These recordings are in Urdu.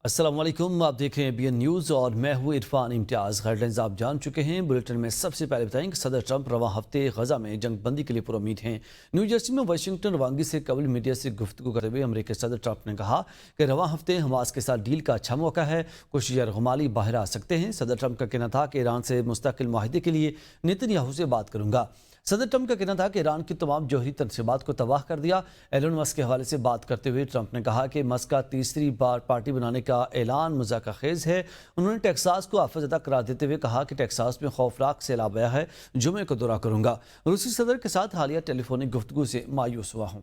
السلام علیکم، آپ دیکھ رہے ہیں بی این نیوز اور میں ہوں عرفان امتیاز۔ ہیڈ لائنز آپ جان چکے ہیں۔ بلیٹن میں سب سے پہلے بتائیں کہ صدر ٹرمپ رواں ہفتے غزہ میں جنگ بندی کے لیے پر امید ہیں۔ نیو جرسی میں واشنگٹن روانگی سے قبل میڈیا سے گفتگو کرتے ہوئے امریکی صدر ٹرمپ نے کہا کہ رواں ہفتے حماس کے ساتھ ڈیل کا اچھا موقع ہے، کچھ یرغمالی باہر آ سکتے ہیں۔ صدر ٹرمپ کا کہنا تھا کہ ایران سے مستقل معاہدے کے لیے نیتن یاہو سے بات کروں گا۔ صدر ٹرمپ کا کہنا تھا کہ ایران کی تمام جوہری تنصیبات کو تباہ کر دیا۔ ایلن مسک کے حوالے سے بات کرتے ہوئے ٹرمپ نے کہا کہ مسک کا تیسری بار پارٹی بنانے کا اعلان مذاکرہ خیز ہے۔ انہوں نے ٹیکساس کو آفت زدہ قرار دیتے ہوئے کہا کہ ٹیکساس میں خوفناک سیلاب آیا ہے، جمعے کو دورہ کروں گا۔ روسی صدر کے ساتھ حالیہ ٹیلی فونک گفتگو سے مایوس ہوا ہوں۔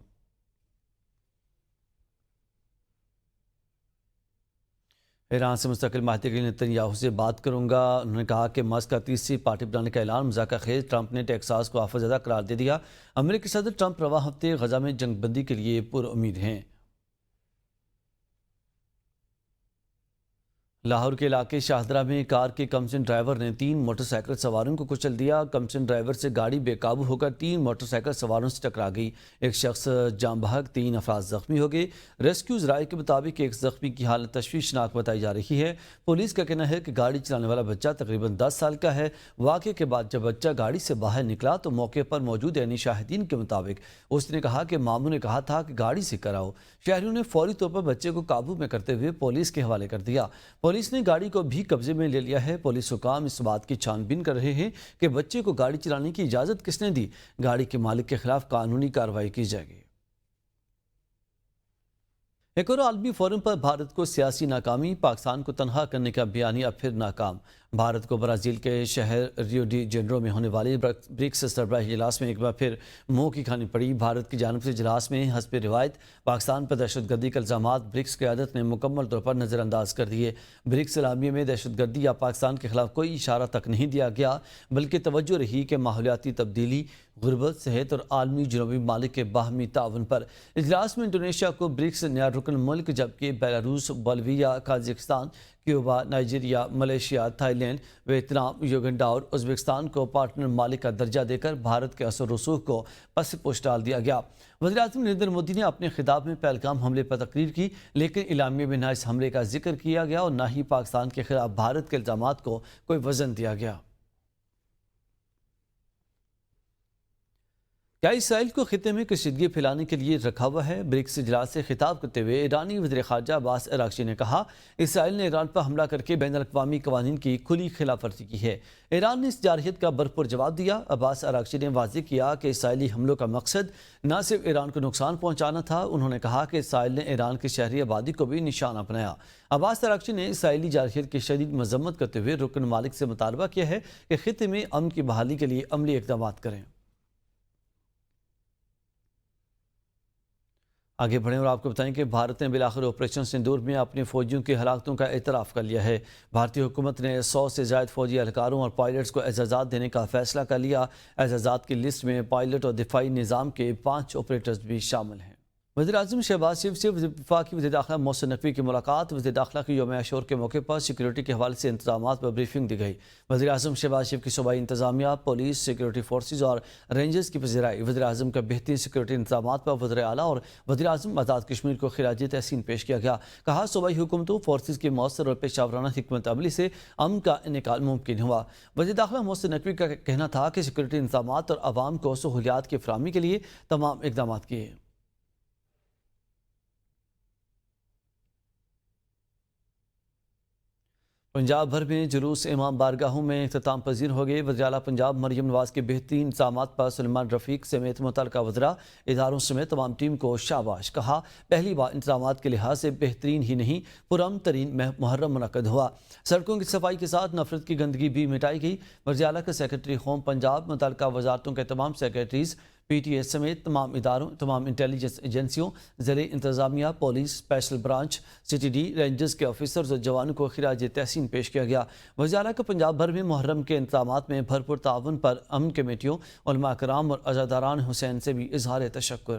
ایران سے مستقل معاہدے کے لیے نیتن یاہو سے بات کروں گا۔ انہوں نے کہا کہ مسک کا تیسری پارٹی بنانے کا اعلان مذاکرہ خیز۔ ٹرمپ نے ٹیکساس کو آفت زدہ قرار دے دیا۔ امریکی صدر ٹرمپ رواں ہفتے غزہ میں جنگ بندی کے لیے پر امید ہیں۔ لاہور کے علاقے شاہدرہ میں کار کے کمسن ڈرائیور نے 3 موٹر سائیکل سواروں کو کچل دیا۔ کمسن ڈرائیور سے گاڑی بے قابو ہو کر 3 موٹر سائیکل سواروں سے ٹکرا گئی۔ ایک شخص جاں بحق، 3 افراد زخمی ہو گئے۔ ریسکیو ذرائع کے مطابق ایک زخمی کی حالت تشویشناک بتائی جا رہی ہے۔ پولیس کا کہنا ہے کہ گاڑی چلانے والا بچہ تقریباً 10 سال کا ہے۔ واقعے کے بعد جب بچہ گاڑی سے باہر نکلا تو موقع پر موجود عینی شاہدین کے مطابق اس نے کہا کہ ماموں نے کہا تھا کہ گاڑی سے کراؤ۔ شہریوں نے فوری طور پر بچے کو قابو میں کرتے ہوئے پولیس کے حوالے کر دیا۔ پولیس نے گاڑی کو بھی قبضے میں لے لیا ہے۔ پولیس حکام اس بات کی چھان بین کر رہے ہیں کہ بچے کو گاڑی چلانے کی اجازت کس نے دی۔ گاڑی کے مالک کے خلاف قانونی کارروائی کی جائے گی۔ ایک اور عالمی فورم پر بھارت کو سیاسی ناکامی، پاکستان کو تنہا کرنے کا بیانیہ پھر ناکام۔ بھارت کو برازیل کے شہر ریو ڈی جنیرو میں ہونے والے برکس سربراہی اجلاس میں ایک بار پھر منہ کی کھانی پڑی۔ بھارت کی جانب سے اجلاس میں حسب روایت پاکستان پر دہشت گردی کے الزامات برکس قیادت نے مکمل طور پر نظر انداز کر دیے۔ برکس اعلامیے میں دہشت گردی یا پاکستان کے خلاف کوئی اشارہ تک نہیں دیا گیا، بلکہ توجہ رہی کہ ماحولیاتی تبدیلی، غربت، صحت اور عالمی جنوبی ممالک کے باہمی تعاون پر۔ اجلاس میں انڈونیشیا کو برکس نیا رکن ملک، جبکہ Belarus, Bolivia, Kazakhstan, Cuba, Nigeria, Malaysia, Thailand, Vietnam, Uganda اور ازبکستان کو پارٹنر ممالک کا درجہ دے کر بھارت کے اثر و رسوخ کو پس پوش ڈال دیا گیا۔ وزیراعظم نریندر مودی نے اپنے خطاب میں پہلگام حملے پر تقریر کی، لیکن اعلامیے میں نہ اس حملے کا ذکر کیا گیا اور نہ ہی پاکستان کے خلاف بھارت کے الزامات کو کوئی وزن دیا گیا۔ کیا اسرائیل کو خطے میں کشیدگی پھیلانے کے لیے رکھا ہوا ہے؟ برکس اجلاس سے خطاب کرتے ہوئے ایرانی وزیر خارجہ عباس اراغچی نے کہا، اسرائیل نے ایران پر حملہ کر کے بین الاقوامی قوانین کی کھلی خلاف ورزی کی ہے۔ ایران نے اس جارحیت کا بھرپور جواب دیا۔ عباس اراغچی نے واضح کیا کہ اسرائیلی حملوں کا مقصد نہ صرف ایران کو نقصان پہنچانا تھا، انہوں نے کہا کہ اسرائیل نے ایران کی شہری آبادی کو بھی نشانہ بنایا۔ عباس اراغچی نے اسرائیلی جارحیت کی شدید مذمت کرتے ہوئے رکن ممالک سے مطالبہ کیا ہے کہ خطے میں امن کی بحالی کے لیے عملی اقدامات کریں۔ آگے بڑھیں اور آپ کو بتائیں کہ بھارت نے بالآخر آپریشن سندور میں اپنے فوجیوں کی ہلاکتوں کا اعتراف کر لیا ہے۔ بھارتی حکومت نے 100 سے زائد فوجی اہلکاروں اور پائلٹس کو اعزازات دینے کا فیصلہ کر لیا۔ اعزازات کی لسٹ میں پائلٹ اور دفاعی نظام کے 5 آپریٹرز بھی شامل ہیں۔ وزیر اعظم شہباز شریف سے وفاقی وزیر داخلہ محسن نقوی کی ملاقات۔ وزیر داخلہ کے یوم عاشور کے موقع پر سیکورٹی کے حوالے سے انتظامات پر بریفنگ دی گئی۔ وزیر اعظم شہباز شریف کی صوبائی انتظامیہ، پولیس، سیکورٹی فورسز اور رینجرز کی پذیرائی۔ وزیر اعظم کا بہترین سیکورٹی انتظامات پر وزیر اعلیٰ اور وزیر اعظم آزاد کشمیر کو خراج تحسین پیش کیا گیا۔ کہا، صوبائی حکومتوں، فورسز کی مؤثر اور پیشہ ورانہ حکمت عملی سے امن کا انعقاد ممکن ہوا۔ وزیر داخلہ محسن نقوی کا کہنا تھا کہ سیکورٹی انتظامات اور عوام کو سہولیات کی فراہمی کے لیے تمام اقدامات کیے۔ پنجاب بھر میں جلوس امام بارگاہوں میں اختتام پذیر ہو گئے۔ وزیر اعلیٰ پنجاب مریم نواز کے بہترین انتظامات پر سلیمان رفیق سمیت متعلقہ وزراء، اداروں سمیت تمام ٹیم کو شاباش کہا۔ پہلی بار انتظامات کے لحاظ سے بہترین ہی نہیں، پرامن ترین محرم منعقد ہوا۔ سڑکوں کی صفائی کے ساتھ نفرت کی گندگی بھی مٹائی گئی۔ وزیر اعلیٰ کے سیکرٹری ہوم پنجاب، متعلقہ وزارتوں کے تمام سیکرٹریز، پی ٹی اے سمیت تمام اداروں، تمام انٹیلیجنس ایجنسیوں، ضلع انتظامیہ، police, special branch, C T D, rangers کے آفیسرز اور جوانوں کو خراج تحسین پیش کیا گیا۔ وزیر اعلیٰ کا پنجاب بھر میں محرم کے انتظامات میں بھرپور تعاون پر امن کمیٹیوں، علماء کرام اور عزاداران حسین سے بھی اظہار تشکر۔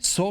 100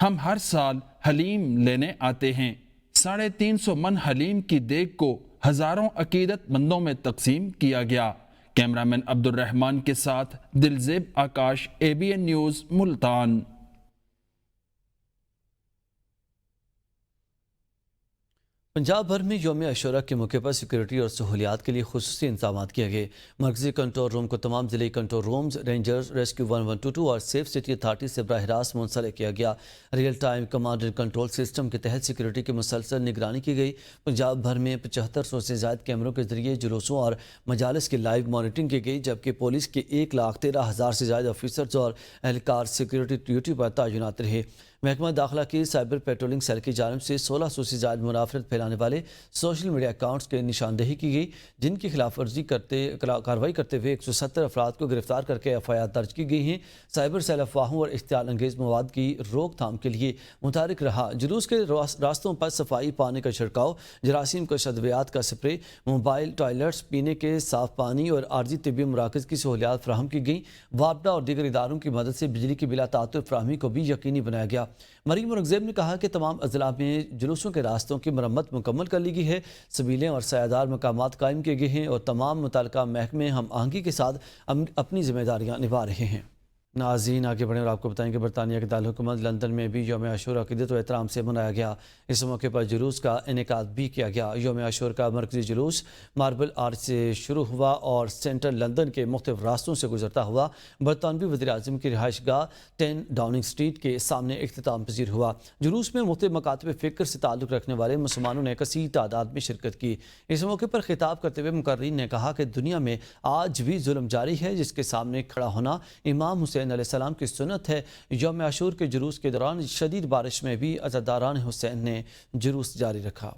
ہم ہر سال حلیم لینے آتے ہیں۔ 350 من حلیم کی دیگ کو ہزاروں عقیدت مندوں میں تقسیم کیا گیا۔ کیمرامین عبد الرحمان کے ساتھ دلزیب آکاش، ABN نیوز، ملتان۔ پنجاب بھر میں یوم عاشورہ کے موقع پر سیکورٹی اور سہولیات کے لیے خصوصی انتظامات کیے گئے۔ مرکزی کنٹرول روم کو تمام ضلعی کنٹرول رومز، رینجرز، ریسکیو 1122 اور سیف سٹی اتھارٹی سے براہ راست منسلک کیا گیا۔ Real time command and control system کے تحت سیکورٹی کی مسلسل نگرانی کی گئی۔ پنجاب بھر میں 7500 سے زائد کیمروں کے ذریعے جلوسوں اور مجالس کی لائیو مانیٹرنگ کی گئی، جبکہ پولیس کے 1,13,000 سے زائد آفیسرز اور اہلکار سیکورٹی ڈیوٹی پر تعینات رہے۔ محکمہ داخلہ کی سائبر پیٹرولنگ سیل کی جانب سے 1600 سے زائد منافرت پھیلانے والے سوشل میڈیا اکاؤنٹس کی نشاندہی کی گئی، جن کی خلاف ورزی کارروائی کرتے ہوئے 170 افراد کو گرفتار کر کے FIR درج کی گئی ہیں۔ سائبر سیل افواہوں اور اشتعال انگیز مواد کی روک تھام کے لیے متحرک رہا۔ جلوس کے راستوں پر صفائی، پانی کا چھڑکاؤ، جراثیم کش ادویات کا سپرے، موبائل ٹوائلٹس، پینے کے صاف پانی اور عارضی طبی مراکز کی سہولیات فراہم کی گئیں۔ وابڈا اور دیگر اداروں کی مدد سے بجلی کی بلا تعطل فراہمی کو بھی یقینی بنایا گیا۔ مریم اورنگزیب نے کہا کہ تمام اضلاع میں جلوسوں کے راستوں کی مرمت مکمل کر لی گئی ہے، سبیلیں اور سایہدار مقامات قائم کیے گئے ہیں اور تمام متعلقہ محکمے ہم آہنگی کے ساتھ اپنی ذمہ داریاں نبھا رہے ہیں۔ ناظرین آگے بڑھیں اور آپ کو بتائیں کہ برطانیہ کے دارالحکومت لندن میں بھی یوم عاشورہ عقیدت و احترام سے منایا گیا۔ اس موقع پر جلوس کا انعقاد بھی کیا گیا۔ یوم عاشورہ کا مرکزی جلوس ماربل آرچ سے شروع ہوا اور سینٹرل لندن کے مختلف راستوں سے گزرتا ہوا برطانوی وزیراعظم کی رہائش گاہ 10 ڈاؤننگ اسٹریٹ کے سامنے اختتام پذیر ہوا۔ جلوس میں مختلف مکاتب فکر سے تعلق رکھنے والے مسلمانوں نے کثیر تعداد میں شرکت کی۔ اس موقع پر خطاب کرتے ہوئے مقررین نے کہا کہ دنیا میں آج بھی ظلم جاری ہے، جس کے سامنے کھڑا ہونا امام حسین علیہ السلام کی سنت ہے۔ یوم عاشور کے جلوس کے دوران شدید بارش میں بھی عزاداران حسین نے جلوس جاری رکھا۔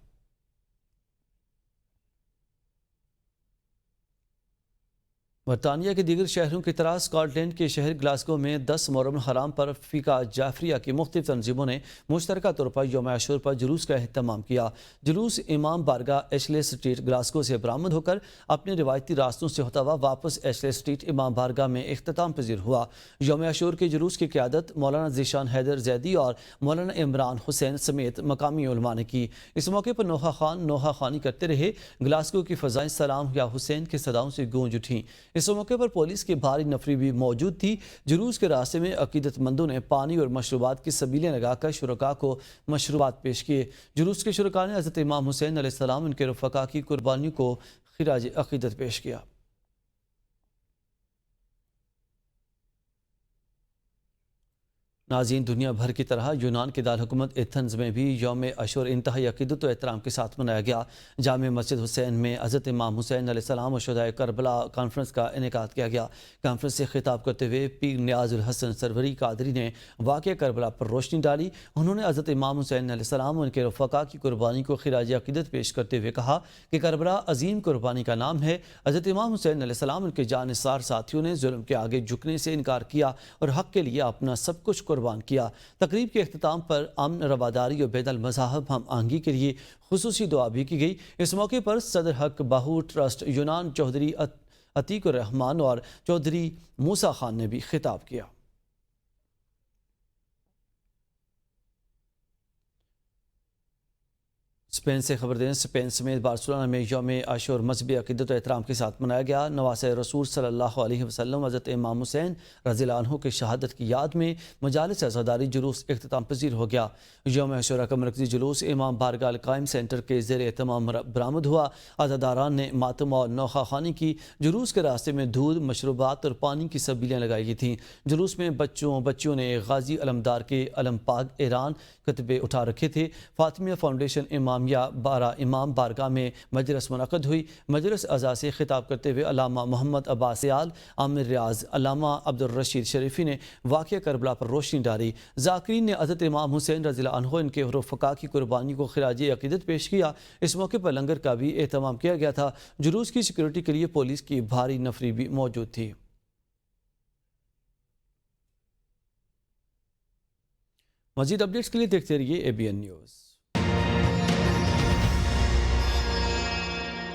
برطانیہ کے دیگر شہروں کی طرح اسکاٹ لینڈ کے شہر گلاسگو میں 10 محرم الحرام پر فقہ جعفریہ کی مختلف تنظیموں نے مشترکہ طور پر یوم عاشور پر جلوس کا اہتمام کیا۔ جلوس امام بارگاہ ایشلے اسٹریٹ گلاسگو سے برآمد ہو کر اپنے روایتی راستوں سے ہوتا ہوا واپس ایشلے اسٹریٹ امام بارگاہ میں اختتام پذیر ہوا۔ یوم عاشور کے جلوس کی قیادت مولانا ذیشان حیدر زیدی اور مولانا عمران حسین سمیت مقامی علماء نے کی۔ اس موقع پر نوحہ خان نوحہ خوانی کرتے رہے۔ گلاسگو کی فضائیں سلام یا حسین کے صداؤں سے گونج اٹھیں۔ اس موقع پر پولیس کی بھاری نفری بھی موجود تھی۔ جلوس کے راستے میں عقیدت مندوں نے پانی اور مشروبات کی سبیلیں لگا کر شرکاء کو مشروبات پیش کیے۔ جلوس کے شرکاء نے حضرت امام حسین علیہ السلام ان کے رفقاء کی قربانیوں کو خراج عقیدت پیش کیا۔ ناظرین، دنیا بھر کی طرح یونان کے دارالحکومت ایتھنز میں بھی یوم عاشور انتہائی عقیدت و احترام کے ساتھ منایا گیا۔ جامع مسجد حسین میں حضرت امام حسین علیہ السلام و شہدائے کربلا کانفرنس کا انعقاد کیا گیا۔ کانفرنس سے خطاب کرتے ہوئے پیر نیاز الحسن سروری قادری نے واقعہ کربلا پر روشنی ڈالی۔ انہوں نے حضرت امام حسین علیہ السلام و ان کے رفقاء کی قربانی کو خراج عقیدت پیش کرتے ہوئے کہا کہ کربلا عظیم قربانی کا نام ہے۔ حضرت امام حسین علیہ السلام ان کے جانثار ساتھیوں نے ظلم کے آگے جھکنے سے انکار کیا اور حق کے لیے اپنا سب کچھ قربان کیا۔ تقریب کے اختتام پر امن، رواداری اور بین المذاہب ہم آہنگی کے لیے خصوصی دعا بھی کی گئی۔ اس موقع پر صدر حق باہو ٹرسٹ یونان چودھری عتیق الرحمان اور چودھری موسیٰ خان نے بھی خطاب کیا۔ اسپین سے خبر دیں، اسپین سمیت بارسلونا میں یوم عاشور مذہبی عقیدت و احترام کے ساتھ منایا گیا۔ نواسہ رسول صلی اللہ علیہ وسلم حضرت امام حسین رضی اللہ عنہ کی شہادت کی یاد میں مجالس عزاداری جلوس اختتام پذیر ہو گیا۔ یوم عاشورہ کا مرکزی جلوس امام بارگاہ القائم سینٹر کے زیر اہتمام برآمد ہوا۔ عزاداران نے ماتم اور نوحہ خوانی کی۔ جلوس کے راستے میں دودھ، مشروبات اور پانی کی سبیلیں لگائی گئی تھیں۔ جلوس میں بچیوں نے غازی علمدار کے علم پاک ایران کتبے اٹھا رکھے تھے۔ فاطمیہ فاؤنڈیشن امامیہ امام بارگاہ میں مجلس منعقد ہوئی۔ مجلس اعضاء سے خطاب کرتے ہوئے علامہ محمد عباس سیال، عامر ریاض، علامہ عبدالرشید شریفی نے واقعہ کربلا پر روشنی ڈالی۔ ذاکرین نے حضرت امام حسین رضی اللہ عنہ ان کے رفقاء کی قربانی کو خراج عقیدت پیش کیا۔ اس موقع پر لنگر کا بھی اہتمام کیا گیا تھا۔ جلوس کی سیکورٹی کے لیے پولیس کی بھاری نفری بھی موجود تھی۔ مزید اپڈیٹس کے لیے دیکھتے رہیے ABN نیوز۔